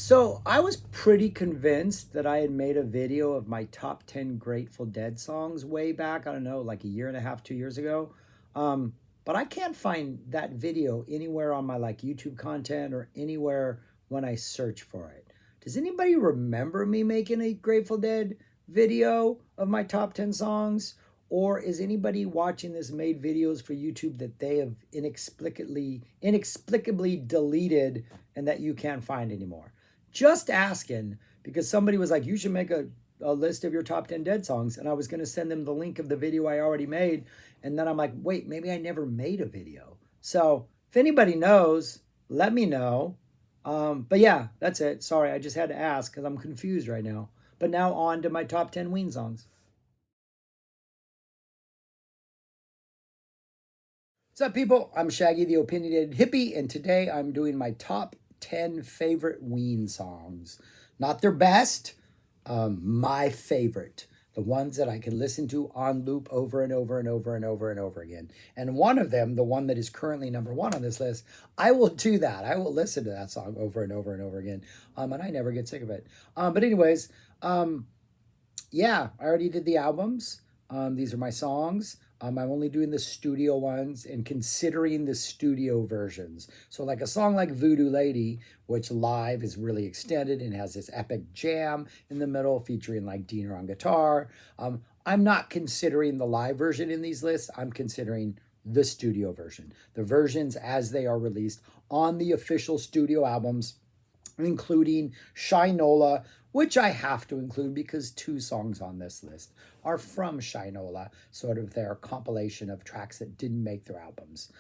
So I was pretty convinced that I had made a video of my top 10 Grateful Dead songs way back. I don't know, like a year and a half, 2 years ago. Um, but I can't find that video anywhere on my like YouTube content or anywhere when I search for it. Does anybody remember me making a Grateful Dead video of my top 10 songs? Or is anybody watching this made videos for YouTube that they have inexplicably deleted and that you can't find anymore? Just asking because somebody was like, you should make a list of your top 10 Dead songs. And I was going to send them the link of the video I already made. And then I'm like, wait, maybe I never made a video. So if anybody knows, let me know. But yeah, that's it. Sorry, I just had to ask because I'm confused right now. But now on to my top 10 Ween songs. What's up, people? I'm Shaggy, the opinionated hippie, and today I'm doing my top 10 favorite Ween songs. Not their best, my favorite. The ones that I can listen to on loop over and over and over and over and over again. And one of them, the one that is currently number one on this list, I will do that. I will listen to that song over and over and over again. And I never get sick of it. But anyways, yeah, I already did the albums. These are my songs. I'm only doing the studio ones and considering the studio versions. So like a song like Voodoo Lady, which live is really extended and has this epic jam in the middle featuring like Diener on guitar. I'm not considering the live version in these lists. I'm considering the studio version. The versions as they are released on the official studio albums, including Shinola, which I have to include because two songs on this list are from Shinola, sort of their compilation of tracks that didn't make their albums.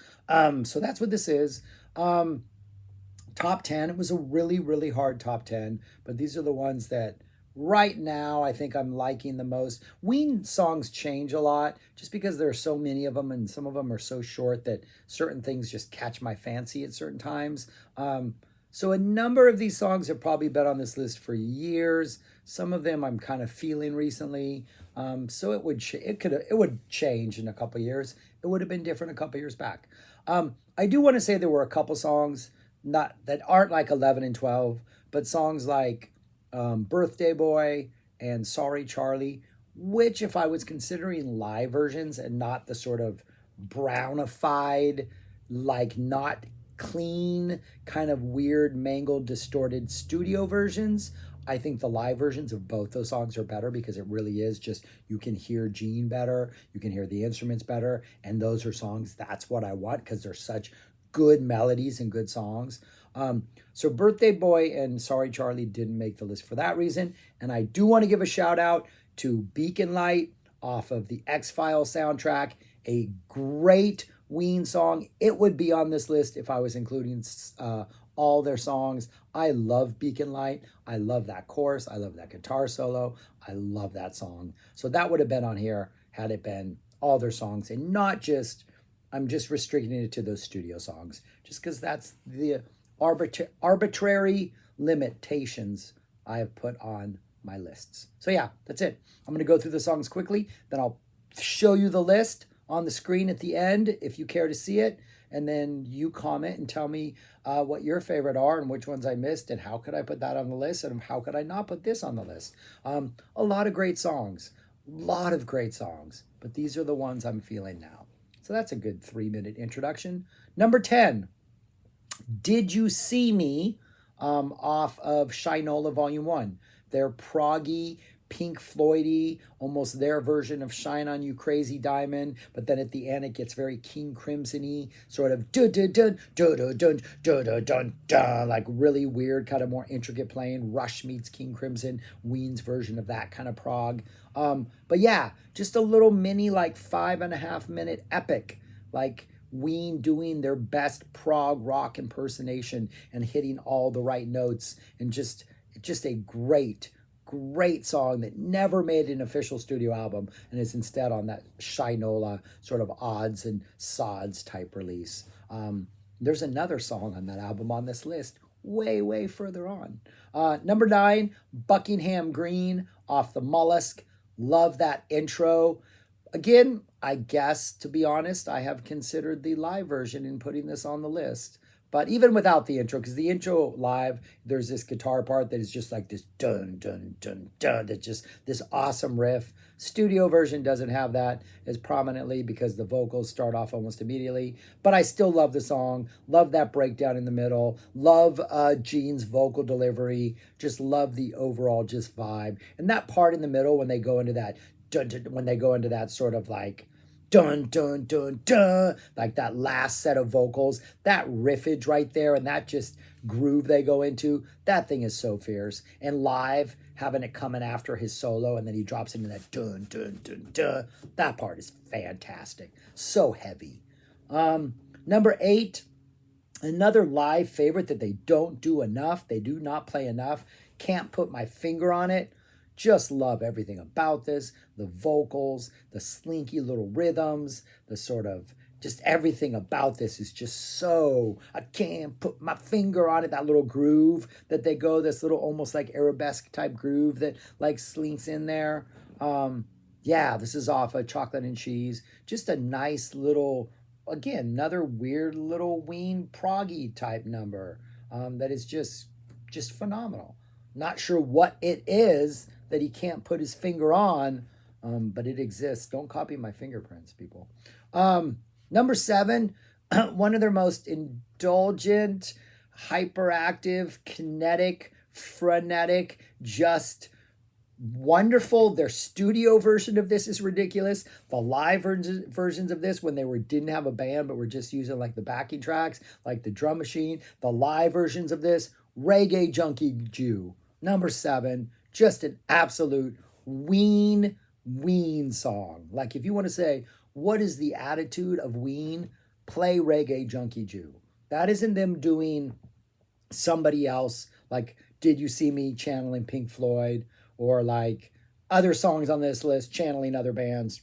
So that's what this is. Top 10, it was a really, really hard top 10, but these are the ones that right now I think I'm liking the most. Ween songs change a lot just because there are so many of them and some of them are so short that certain things just catch my fancy at certain times. So a number of these songs have probably been on this list for years. Some of them I'm kind of feeling recently. So it would change in a couple years. It would have been different a couple years back. I do want to say there were a couple songs not that aren't like 11 and 12, but songs like Birthday Boy and Sorry Charlie, which if I was considering live versions and not the sort of brownified, like not clean, kind of weird, mangled, distorted studio versions, I think the live versions of both those songs are better because it really is just, you can hear Gene better, you can hear the instruments better, and those are songs, that's what I want because they're such good melodies and good songs. So Birthday Boy and Sorry Charlie didn't make the list for that reason, and I do want to give a shout out to Beacon Light off of the X-Files soundtrack, a great Ween song. It would be on this list if I was including all their songs. I love Beacon Light. I love that chorus. I love that guitar solo. I love that song. So that would have been on here had it been all their songs and not just, I'm just restricting it to those studio songs just because that's the arbitrary limitations I have put on my lists. So yeah, that's it. I'm going to go through the songs quickly, then I'll show you the list on the screen at the end if you care to see it, and then you comment and tell me what your favorite are and which ones I missed and how could I put that on the list and how could I not put this on the list. A lot of great songs, but these are the ones I'm feeling now. So that's a good 3-minute introduction. Number 10, Did You See Me, off of Shinola Volume 1. Their proggy, Pink Floydy, almost their version of Shine On You Crazy Diamond, but then at the end it gets very King Crimson-y, sort of dun dun dun dun dun dun dun dun dun dun, like really weird, kind of more intricate playing. Rush meets King Crimson, Ween's version of that kind of prog. But yeah, just a little mini like 5.5-minute epic, like Ween doing their best prog rock impersonation and hitting all the right notes, and just a great song that never made an official studio album and is instead on that Shinola sort of odds and sods type release. There's another song on that album on this list way further on. Number 9, Buckingham Green off the Mollusk. Love that intro. Again, I guess, to be honest, I have considered the live version in putting this on the list, But even without the intro, because the intro live, there's this guitar part that is just like this dun dun dun dun. That's just this awesome riff. Studio version doesn't have that as prominently because the vocals start off almost immediately. But I still love the song. Love that breakdown in the middle. Love Gene's vocal delivery. Just love the overall just vibe. And that part in the middle when they go into that dun, dun, when they go into that sort of like dun dun dun dun, like that last set of vocals, that riffage right there, and that just groove they go into, that thing is so fierce. And live, having it coming after his solo, and then he drops into that dun dun dun dun, that part is fantastic, so heavy. Number 8, another live favorite that they don't do enough, they do not play enough, can't put my finger on it. Just love everything about this. The vocals, the slinky little rhythms, the sort of just everything about this is just so, I can't put my finger on it. That little groove that they go, this little almost like arabesque type groove that like slinks in there. Yeah, this is off of Chocolate and Cheese. Just a nice little, again, another weird little Ween proggy type number that is just phenomenal. Not sure what it is that he can't put his finger on, but it exists. Don't copy my fingerprints, people. Number 7, one of their most indulgent, hyperactive, kinetic, frenetic, just wonderful. Their studio version of this is ridiculous. The live versions of this, when they didn't have a band but were just using like the backing tracks, like the drum machine, the live versions of this, Reggae Junkie Jew. Number 7, just an absolute Ween song. Like if you want to say, what is the attitude of Ween? Play Reggae Junkie Jew. That isn't them doing somebody else, like Did You See Me channeling Pink Floyd, or like other songs on this list channeling other bands.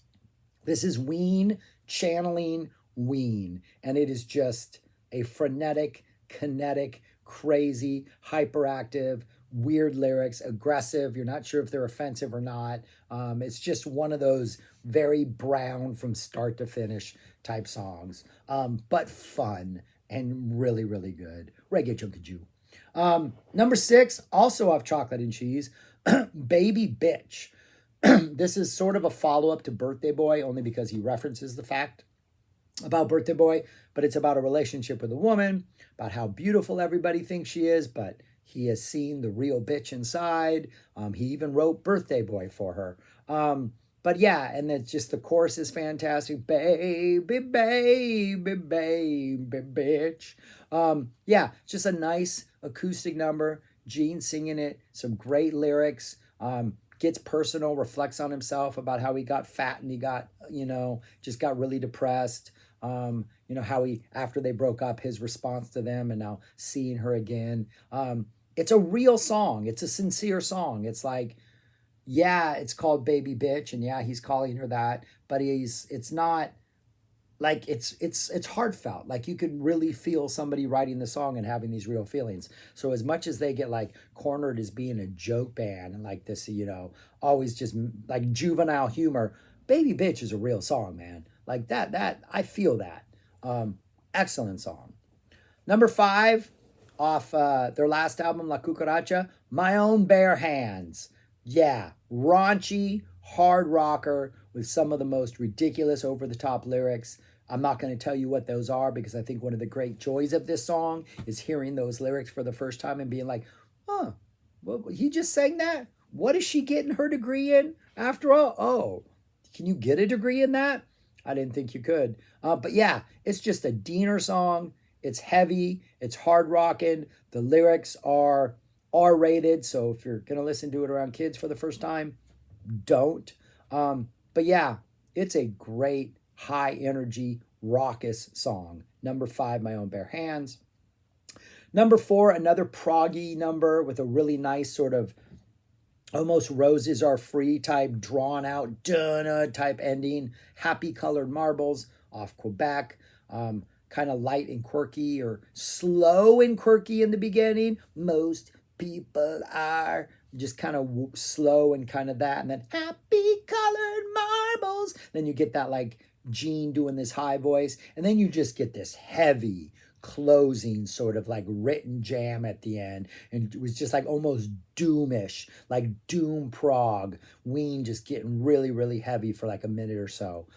This is Ween channeling Ween. And it is just a frenetic, kinetic, crazy, hyperactive, weird lyrics, aggressive. You're not sure if they're offensive or not. It's just one of those very brown from start to finish type songs, but fun and really, really good. Reggae Junkie Jew. Number 6, also off Chocolate and Cheese, Baby Bitch. This is sort of a follow-up to Birthday Boy, only because he references the fact about Birthday Boy, but it's about a relationship with a woman, about how beautiful everybody thinks she is, but he has seen the real bitch inside. He even wrote Birthday Boy for her. But yeah, and it's just the chorus is fantastic. Baby, baby, baby, bitch. Yeah, just a nice acoustic number. Gene singing it, some great lyrics. Gets personal, reflects on himself about how he got fat and he got, just got really depressed. How he, after they broke up, his response to them and now seeing her again. It's a real song. It's a sincere song. It's like, yeah, it's called Baby Bitch, and yeah, he's calling her that, but it's not like it's heartfelt. Like you could really feel somebody writing the song and having these real feelings. So as much as they get like cornered as being a joke band and like this, always just like juvenile humor, Baby Bitch is a real song, man. Like that I feel that. Excellent song. Number 5, off their last album, La Cucaracha, My Own Bare Hands. Yeah, raunchy, hard rocker with some of the most ridiculous, over-the-top lyrics. I'm not going to tell you what those are because I think one of the great joys of this song is hearing those lyrics for the first time and being like, well, he just sang that? What is she getting her degree in after all? Oh, can you get a degree in that? I didn't think you could. But yeah, it's just a Diener song. It's heavy. It's hard rocking. The lyrics are R-rated. So if you're going to listen to it around kids for the first time, don't. But yeah, it's a great, high energy, raucous song. Number 5, My Own Bare Hands. Number 4, another proggy number with a really nice sort of almost Roses Are Free type, drawn out, dunna type ending. Happy Colored Marbles off Quebec. Kind of light and quirky, or slow and quirky in the beginning. Most people are just kind of slow and kind of that. And then Happy Colored Marbles. Then you get that like Gene doing this high voice. And then you just get this heavy, closing sort of like written jam at the end. And it was just like almost doomish, like doom prog. Ween just getting really, really heavy for like a minute or so.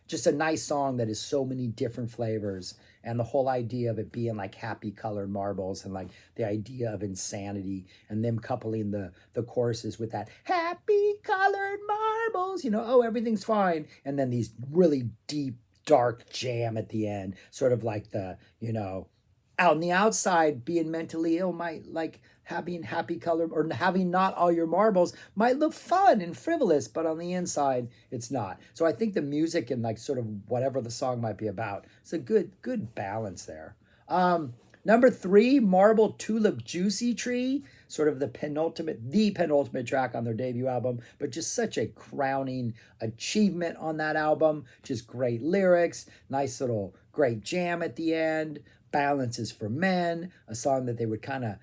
Just a nice song that is so many different flavors, and the whole idea of it being like happy colored marbles, and like the idea of insanity, and them coupling the choruses with that happy colored marbles, oh, everything's fine, and then these really deep dark jam at the end, sort of like out on the outside being mentally ill might like having happy color or having not all your marbles might look fun and frivolous, but on the inside it's not. So I think the music and like sort of whatever the song might be about, it's a good balance there. Number 3, Marble Tulip Juicy Tree, sort of the penultimate track on their debut album, but just such a crowning achievement on that album. Just great lyrics, nice little great jam at the end. Balances for Men, a song that they would kind of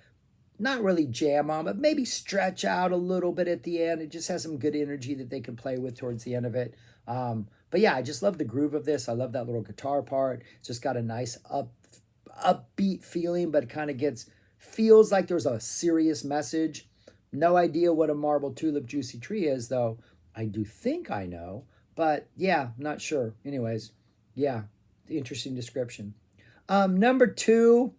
not really jam on, but maybe stretch out a little bit at the end. It just has some good energy that they can play with towards the end of it. But yeah, I just love the groove of this. I love that little guitar part. It's just got a nice upbeat feeling, but it kind of feels like there's a serious message. No idea what a Marble Tulip Juicy Tree is, though. I do think I know, but yeah, not sure. Anyways, yeah, interesting description. Number 2,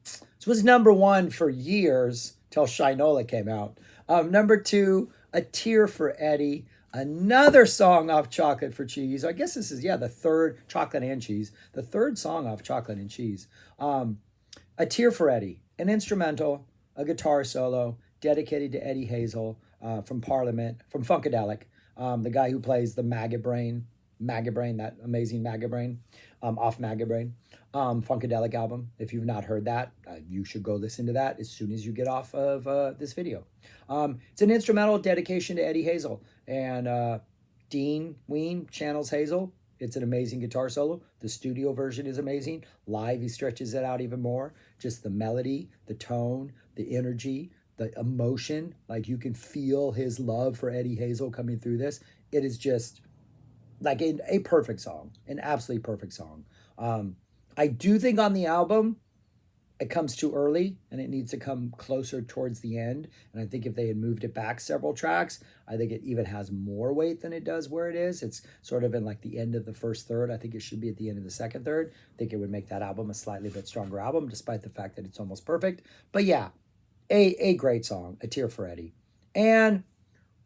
this was number 1 for years till Shinola came out. Number 2, A Tear for Eddie, another song off Chocolate for Cheese. I guess this is, the third, Chocolate and Cheese, the third song off Chocolate and Cheese. A Tear for Eddie, an instrumental, a guitar solo dedicated to Eddie Hazel from Parliament, from Funkadelic, the guy who plays the Maggot Brain, that amazing Maggot Brain, off Maggot Brain. Funkadelic album. If you've not heard that, you should go listen to that as soon as you get off of this video. It's an instrumental dedication to Eddie Hazel, and Dean Ween channels Hazel. It's an amazing guitar solo. The studio version is amazing. Live, he stretches it out even more. Just the melody, the tone, the energy, the emotion. Like you can feel his love for Eddie Hazel coming through this. It is just like a perfect song, an absolutely perfect song. I do think on the album, it comes too early and it needs to come closer towards the end. And I think if they had moved it back several tracks, I think it even has more weight than it does where it is. It's sort of in like the end of the first third. I think it should be at the end of the second third. I think it would make that album a slightly bit stronger album, despite the fact that it's almost perfect. But yeah, a great song, A Tear for Eddie. And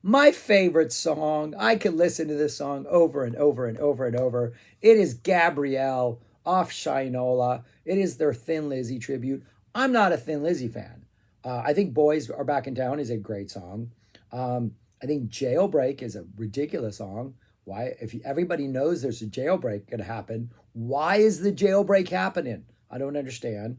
my favorite song, I could listen to this song over and over and over and over. It is Gabrielle off Shinola. It is their Thin Lizzy tribute. I'm not a Thin Lizzy fan. I think Boys Are Back in Town is a great song. I think Jailbreak is a ridiculous song. Why? If everybody knows there's a jailbreak going to happen, why is the jailbreak happening? I don't understand.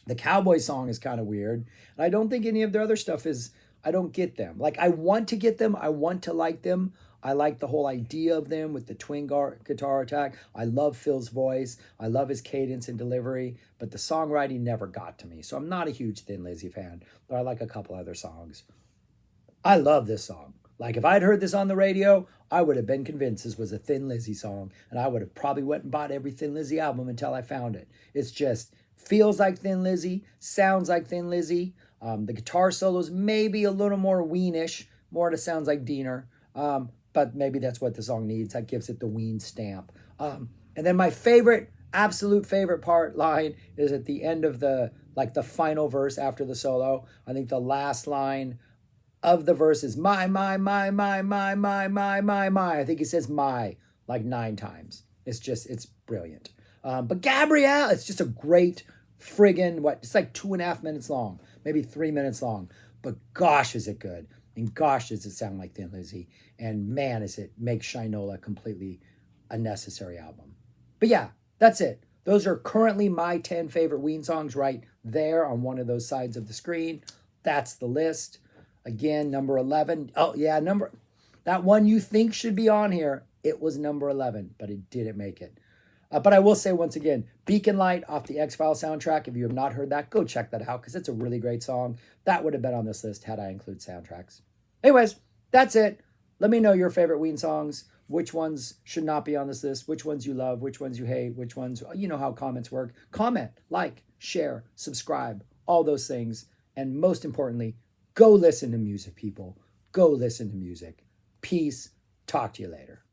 The Cowboy song is kind of weird. And I don't think any of their other stuff is, I don't get them. Like, I want to get them. I want to like them. I like the whole idea of them with the twin guitar attack. I love Phil's voice. I love his cadence and delivery, but the songwriting never got to me. So I'm not a huge Thin Lizzy fan, but I like a couple other songs. I love this song. Like if I'd heard this on the radio, I would have been convinced this was a Thin Lizzy song, and I would have probably went and bought every Thin Lizzy album until I found it. It's just feels like Thin Lizzy, sounds like Thin Lizzy. The guitar solos maybe a little more Weenish, more to sounds like Diener. But maybe that's what the song needs. That gives it the Ween stamp. And then my absolute favorite line is at the end of the final verse after the solo. I think the last line of the verse is my. I think he says my like 9 times. It's brilliant. But Gabrielle, it's just a great friggin' it's like 2.5 minutes long, maybe 3 minutes long. But gosh, is it good. And gosh, does it sound like Thin Lizzy. And man, is it makes Shinola completely a necessary album. But yeah, that's it. Those are currently my 10 favorite Ween songs right there on one of those sides of the screen. That's the list. Again, number 11. Oh, yeah, that one you think should be on here. It was number 11, but it didn't make it. But I will say once again, Beacon Light off the X-Files soundtrack. If you have not heard that, go check that out because it's a really great song. That would have been on this list had I included soundtracks. Anyways, that's it. Let me know your favorite Ween songs. which ones should not be on this list, which ones you love, which ones you hate, which ones, you know how comments work. Comment, like, share, subscribe, all those things. And most importantly, go listen to music, people. Go listen to music. Peace. Talk to you later.